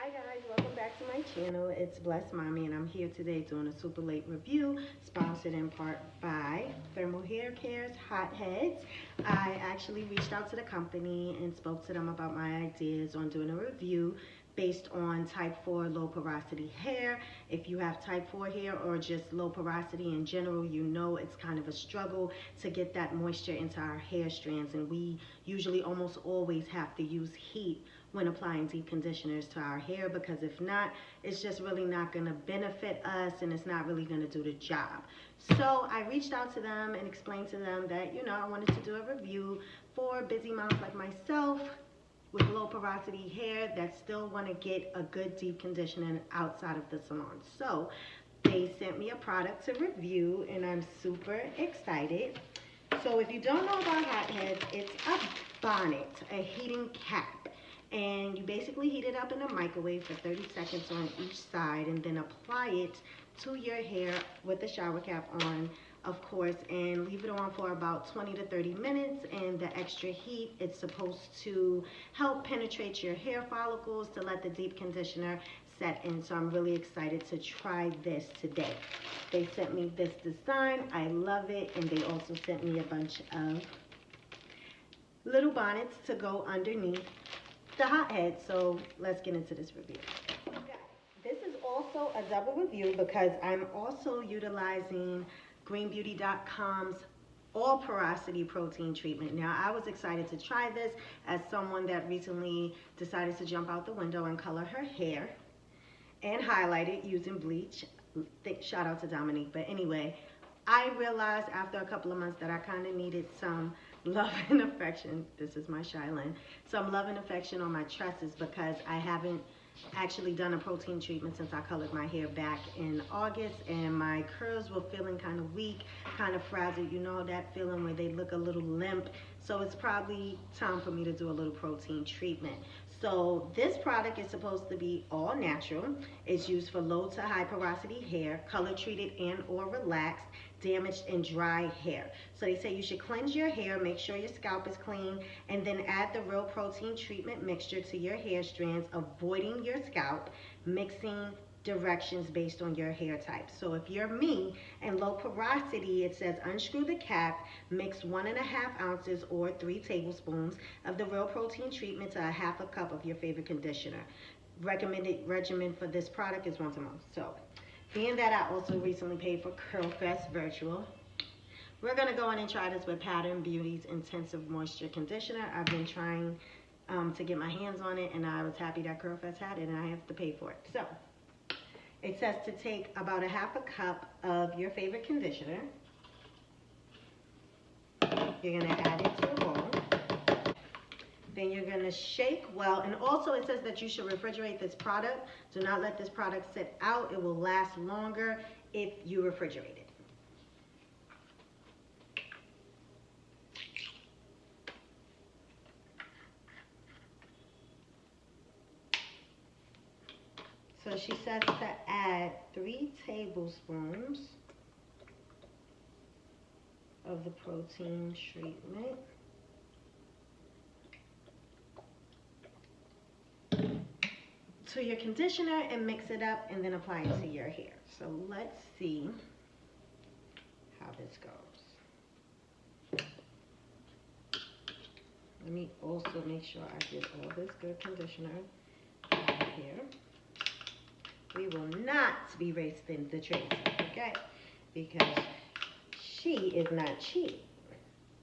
Hi guys, welcome back to my channel. It's Blessed Mommy and I'm here today doing a super late review sponsored in part by Thermal Hair Care's Hot Heads. I actually reached out to the company and spoke to them about my ideas on doing a review based on type 4 low porosity hair. If you have type 4 hair or just low porosity in general, you know it's kind of a struggle to get that moisture into our hair strands, and we usually almost always have to use heat when applying deep conditioners to our hair, because if not, it's just really not going to benefit us and it's not really going to do the job. So I reached out to them and explained to them that, I wanted to do a review for busy moms like myself with low porosity hair that still want to get a good deep conditioning outside of the salon. So they sent me a product to review and I'm super excited. So if you don't know about hot heads, it's a bonnet, a heating cap. And you basically heat it up in a microwave for 30 seconds on each side and then apply it to your hair with the shower cap on, of course, and leave it on for about 20 to 30 minutes. And the extra heat, it's supposed to help penetrate your hair follicles to let the deep conditioner set in. So I'm really excited to try this today. They sent me this design. I love it. And they also sent me a bunch of little bonnets to go underneath the hot head. So let's get into this review. Okay. This is also a double review because I'm also utilizing greenbeauty.com's all porosity protein treatment. Now, I was excited to try this as someone that recently decided to jump out the window and color her hair and highlight it using bleach. Shout out to Dominique. But anyway, I realized after a couple of months that I kind of needed some love and affection. This is my Shylin. Some love and affection on my tresses because I haven't actually done a protein treatment since I colored my hair back in August, and my curls were feeling kind of weak, kind of frazzled. You know that feeling where they look a little limp. So it's probably time for me to do a little protein treatment. So this product is supposed to be all natural. It's used for low to high porosity hair, color treated and or relaxed, damaged and dry hair. So they say you should cleanse your hair, make sure your scalp is clean, and then add the real protein treatment mixture to your hair strands, avoiding your scalp, mixing directions based on your hair type. So if you're me and low porosity, it says unscrew the cap, mix 1.5 ounces or 3 tablespoons of the real protein treatment to a half a cup of your favorite conditioner. Recommended regimen for this product is once a month. So being that I also recently paid for Curl Fest Virtual, we're gonna go in and try this with Pattern Beauty's Intensive Moisture Conditioner. I've been trying to get my hands on it, and I was happy that Curl Fest had it, and I have to pay for it. So it says to take about a half a cup of your favorite conditioner. You're gonna add it to a bowl. Then you're gonna shake well, and also it says that you should refrigerate this product. Do not let this product sit out. It will last longer if you refrigerate it. So she says to add 3 tablespoons of the protein treatment. To your conditioner and mix it up and then apply it to your hair. So let's see how this goes. Let me also make sure I get all this good conditioner out here. We will not be wasting the Tracy, okay? Because she is not cheap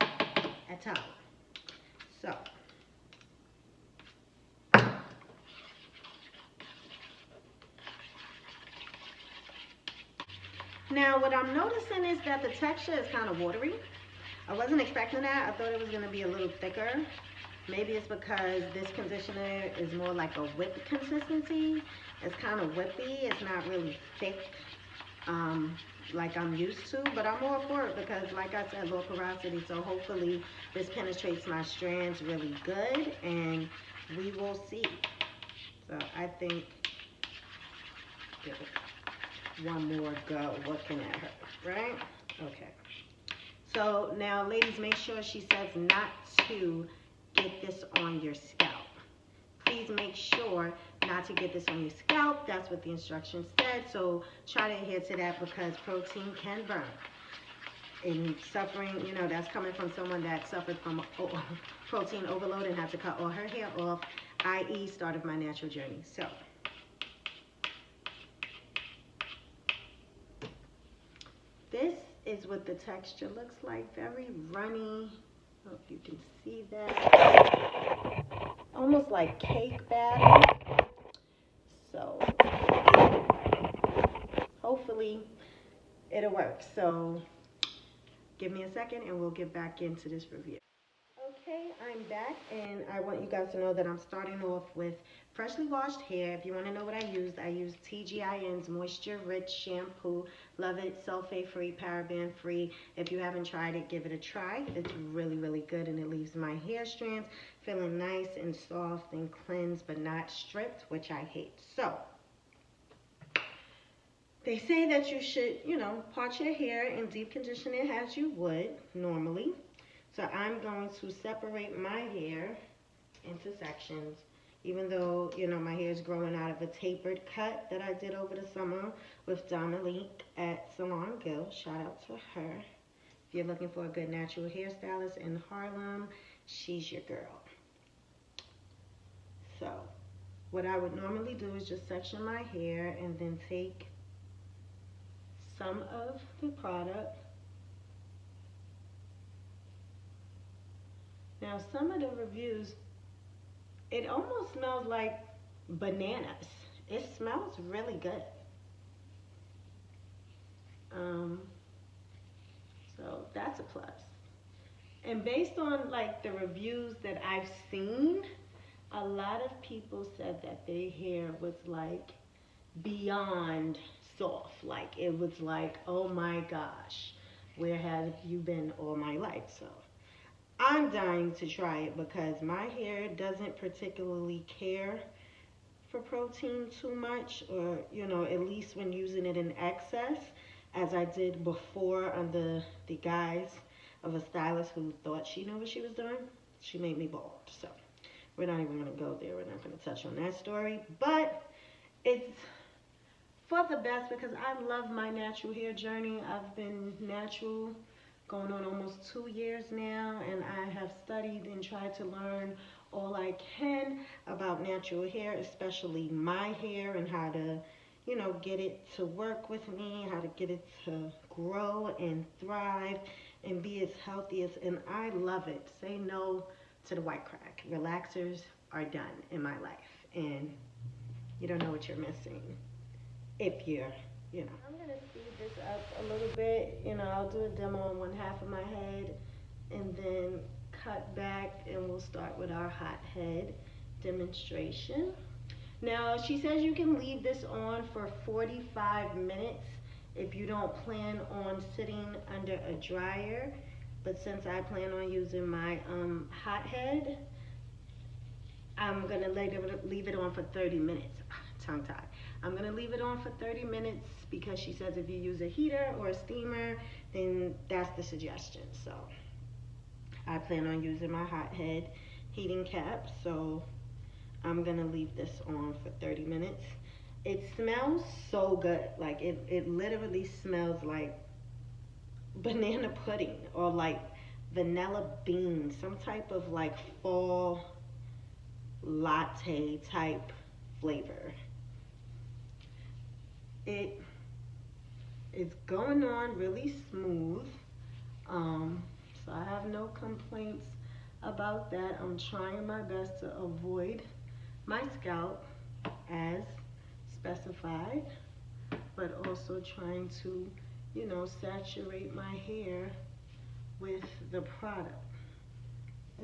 at all. So now what I'm noticing is that the texture is kind of watery. I wasn't expecting that. I thought it was going to be a little thicker. Maybe it's because this conditioner is more like a whipped consistency. It's kind of whippy. It's not really thick like I'm used to, but I'm all for it because, like I said, low porosity. So hopefully this penetrates my strands really good, and we will see. So I think give it one more go looking at her, right? Okay. So now, ladies, make sure she says not to get this on your scalp. Please make sure not to get this on your scalp. That's what the instructions said. So try to adhere to that because protein can burn. And suffering, you know, that's coming from someone that suffered from protein overload and had to cut all her hair off, i.e. start of my natural journey. So this is what the texture looks like. Very runny. I don't know if you can see that. Almost like cake batter. So hopefully it'll work. So give me a second and we'll get back into this review. Okay, I'm back and I want you guys to know that I'm starting off with freshly washed hair. If you want to know what I used TGIN's Moisture Rich Shampoo. Love it, sulfate free, paraben free. If you haven't tried it, give it a try. It's really, really good and it leaves my hair strands feeling nice and soft and cleansed but not stripped, which I hate. So they say that you should, you know, part your hair and deep condition it as you would normally. So I'm going to separate my hair into sections, even though, you know, my hair is growing out of a tapered cut that I did over the summer with Dominique at Salon Gill. Shout out to her. If you're looking for a good natural hairstylist in Harlem, she's your girl. So what I would normally do is just section my hair and then take some of the product. Now, some of the reviews, it almost smells like bananas. It smells really good. So that's a plus. And based on like the reviews that I've seen, a lot of people said that their hair was like beyond soft. Like it was like, oh my gosh, where have you been all my life? So I'm dying to try it because my hair doesn't particularly care for protein too much, or, you know, at least when using it in excess, as I did before under the guise of a stylist who thought she knew what she was doing. She made me bald. So we're not even going to go there. We're not going to touch on that story. But it's for the best because I love my natural hair journey. I've been natural going on almost 2 years now, and I have studied and tried to learn all I can about natural hair, especially my hair, and how to, you know, get it to work with me, how to get it to grow and thrive and be as healthy as, and I love it. Say no to the white crack. Relaxers are done in my life, and you don't know what you're missing if you're, you know. I'm gonna speed this up a little bit. You know, I'll do a demo on one half of my head and then cut back, and we'll start with our hot head demonstration. Now, she says you can leave this on for 45 minutes if you don't plan on sitting under a dryer. But since I plan on using my hot head, I'm gonna leave it on for 30 minutes. Tongue tied. I'm gonna leave it on for 30 minutes because she says if you use a heater or a steamer, then that's the suggestion. So I plan on using my hot head heating cap, so I'm gonna leave this on for 30 minutes. It smells so good. Like it literally smells like banana pudding or like vanilla beans, some type of like fall latte type flavor. It is going on really smooth, so I have no complaints about that. I'm trying my best to avoid my scalp as specified, but also trying to, you know, saturate my hair with the product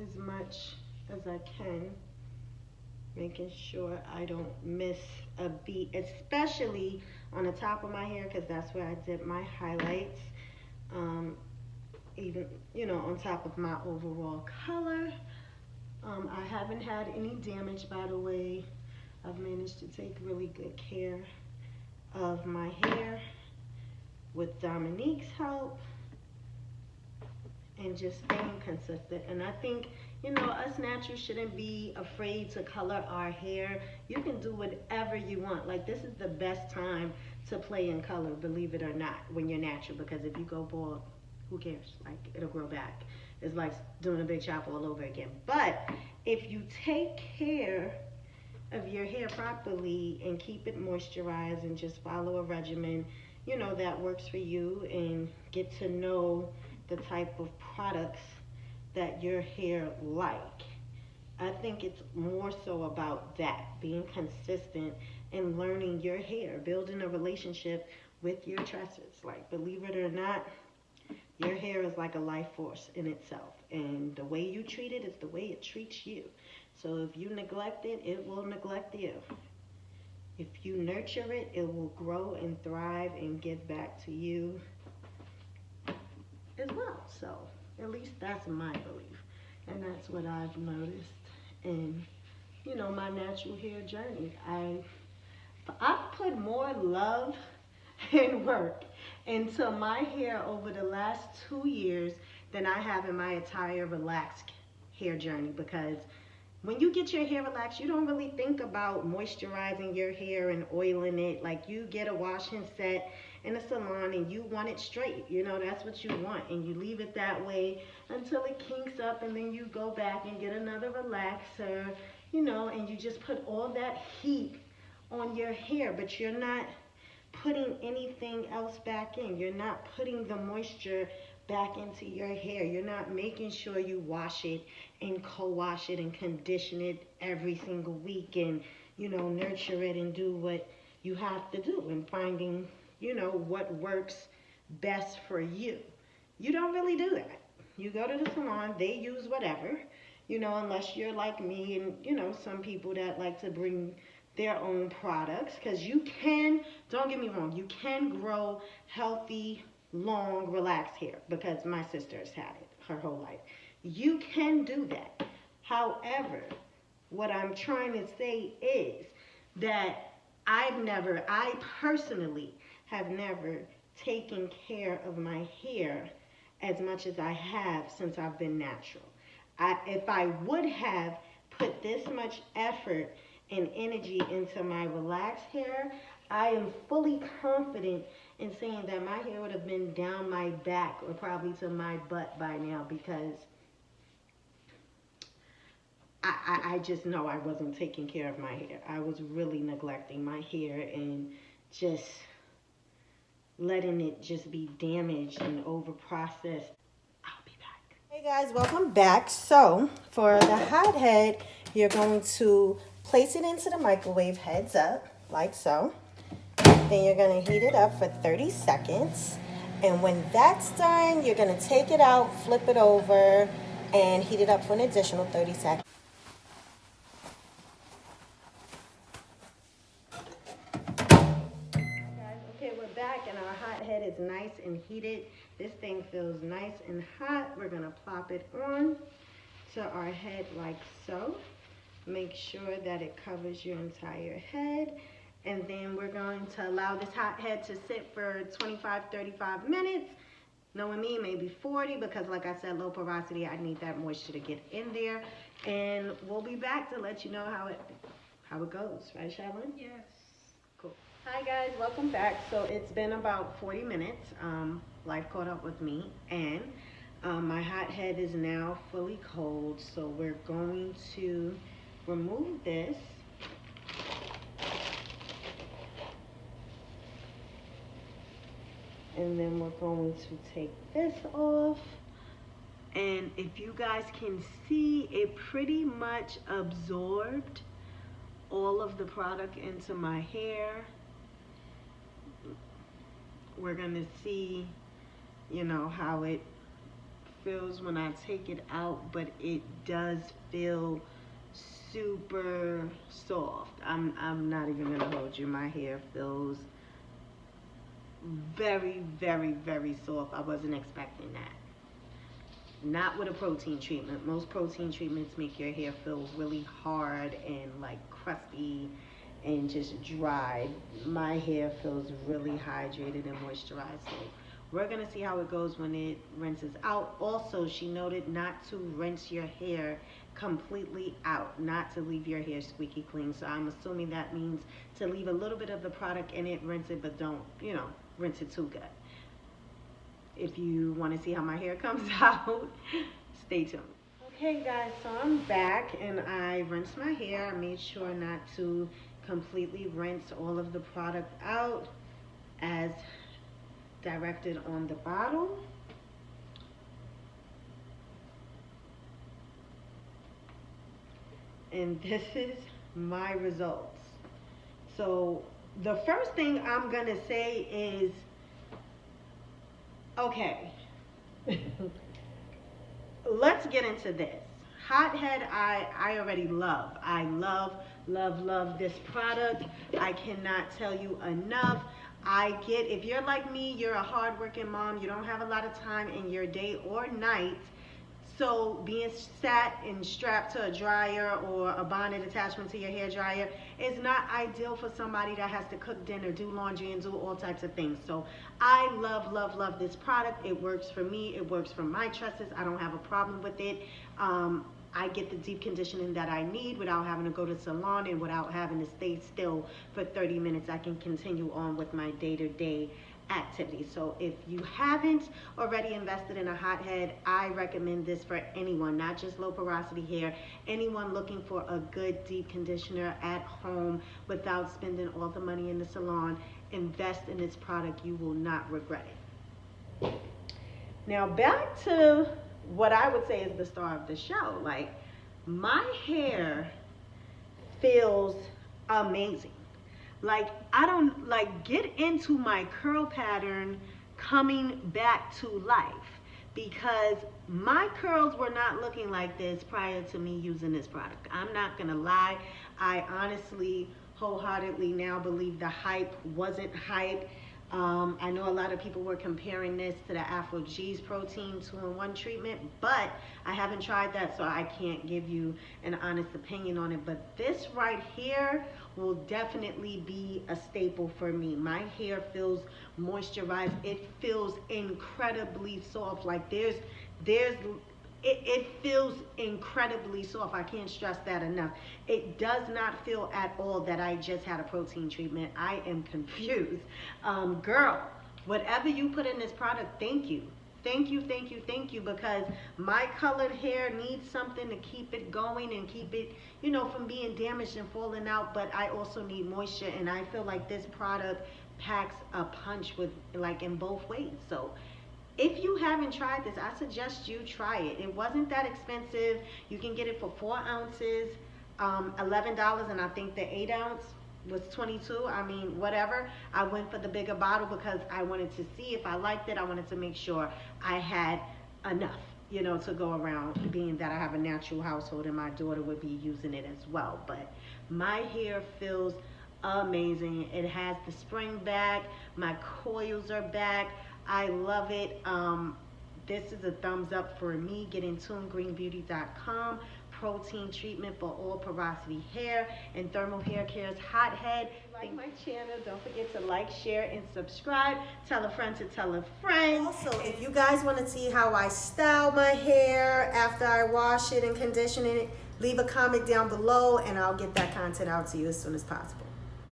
as much as I can, making sure I don't miss a beat, especially on the top of my hair because that's where I did my highlights. Even, you know, on top of my overall color. I haven't had any damage, by the way. I've managed to take really good care of my hair with Dominique's help and just staying consistent. And I think You know, us naturals shouldn't be afraid to color our hair. You can do whatever you want. Like, this is the best time to play in color, believe it or not, when you're natural. Because if you go bald, who cares? Like, it'll grow back. It's like doing a big chop all over again. But if you take care of your hair properly and keep it moisturized and just follow a regimen, you know, that works for you, and get to know the type of products that your hair like. I think it's more so about that, being consistent and learning your hair, building a relationship with your tresses. Like, believe it or not, your hair is like a life force in itself, and the way you treat it is the way it treats you. So if you neglect it, it will neglect you. If you nurture it, it will grow and thrive and give back to you as well. So at least that's my belief, and that's what I've noticed in, you know, my natural hair journey. I've put more love and work into my hair over the last 2 years than I have in my entire relaxed hair journey, because when you get your hair relaxed, you don't really think about moisturizing your hair and oiling it. Like, you get a wash and set in a salon and you want it straight. You know, that's what you want. And you leave it that way until it kinks up, and then you go back and get another relaxer, you know, and you just put all that heat on your hair, but you're not putting anything else back in. You're not putting the moisture back into your hair. You're not making sure you wash it and co-wash it and condition it every single week, and, you know, nurture it and do what you have to do, and finding, you know, what works best for you. You don't really do that. You go to the salon, they use whatever, you know, unless you're like me and, you know, some people that like to bring their own products, because you can, don't get me wrong, you can grow healthy, long, relaxed hair, because my sister's had it her whole life. You can do that. However, what I'm trying to say is that I personally have never taken care of my hair as much as I have since I've been natural. If I would have put this much effort and energy into my relaxed hair, I am fully confident in saying that my hair would have been down my back or probably to my butt by now, because I just know I wasn't taking care of my hair. I was really neglecting my hair and just letting it just be damaged and over processed. I'll be back. Hey guys, welcome back. So for the hot head, you're going to place it into the microwave heads up, like so. Then you're going to heat it up for 30 seconds. And when that's done, you're going to take it out, flip it over, and heat it up for an additional 30 seconds. Okay, we're back, and our hot head is nice and heated. This thing feels nice and hot. We're going to plop it on to our head like so. Make sure that it covers your entire head. And then we're going to allow this hot head to sit for 25-35 minutes. Knowing me, maybe 40, because like I said, low porosity, I need that moisture to get in there. And we'll be back to let you know how it goes. Right, Shaylin? Yes. Cool. Hi guys, welcome back. So it's been about 40 minutes. Life caught up with me, and my hot head is now fully cold. So we're going to remove this. And then we're going to take this off. And if you guys can see, it pretty much absorbed all of the product into my hair. We're gonna see, you know, how it feels when I take it out, but it does feel super soft. I'm not even gonna hold you. My hair feels very, very, very soft. I wasn't expecting that. Not with a protein treatment. Most protein treatments make your hair feel really hard and like crusty and just dry. My hair feels really hydrated and moisturized. So We're going to see how it goes when it rinses out. Also, she noted not to rinse your hair completely out, not to leave your hair squeaky clean. So I'm assuming that means to leave a little bit of the product in it, rinse it, but don't, rinse it too good. If you want to see how my hair comes out, stay tuned. Okay guys, so I'm back and I rinsed my hair. I made sure not to completely rinse all of the product out as directed on the bottle. And this is my results. So the first thing I'm gonna say is, okay, let's get into this. Hothead, I already love. I love this product. I cannot tell you enough. I get, if you're like me, you're a hardworking mom, you don't have a lot of time in your day or night, so being sat and strapped to a dryer or a bonnet attachment to your hair dryer is not ideal for somebody that has to cook dinner, do laundry, and do all types of things. So I love this product. It works for me. It works for my tresses. I don't have a problem with it. I get the deep conditioning that I need without having to go to the salon and without having to stay still for 30 minutes. I can continue on with my day-to-day activities. So if you haven't already invested in a hothead, I recommend this for anyone, not just low porosity hair, anyone looking for a good deep conditioner at home without spending all the money in the salon. Invest in this product. You will not regret it. Now back to what I would say is the star of the show. Like, my hair feels amazing. Like, I don't, like, get into my curl pattern coming back to life, because my curls were not looking like this prior to me using this product. I'm not gonna lie. I honestly, wholeheartedly now believe the hype wasn't hype. I know a lot of people were comparing this to the Afro G's protein 2-in-1 treatment, but I haven't tried that, so I can't give you an honest opinion on it. But this right here will definitely be a staple for me. My hair feels moisturized. It feels incredibly soft. Like it feels incredibly soft. I can't stress that enough. It does not feel at all that I just had a protein treatment. I am confused. Girl, whatever you put in this product, thank you. Thank you, because my colored hair needs something to keep it going and keep it, from being damaged and falling out, but I also need moisture, and I feel like this product packs a punch with, like, in both ways. So if you haven't tried this, I suggest you try it. It wasn't that expensive. You can get it for 4 ounces, $11, and I think the 8 ounce was $22. I mean, whatever. I went for the bigger bottle because I wanted to see if I liked it. I wanted to make sure I had enough, to go around, being that I have a natural household and my daughter would be using it as well. But my hair feels amazing. It has the spring back. My coils are back. I love it. This is a thumbs up for me. Get intunegreenbeauty.com. Protein treatment for all porosity hair and Thermal Hair Care's hothead. Like my channel, don't forget to like, share, and subscribe. Tell a friend to tell a friend. Also, if you guys want to see how I style my hair after I wash it and condition it, leave a comment down below and I'll get that content out to you as soon as possible.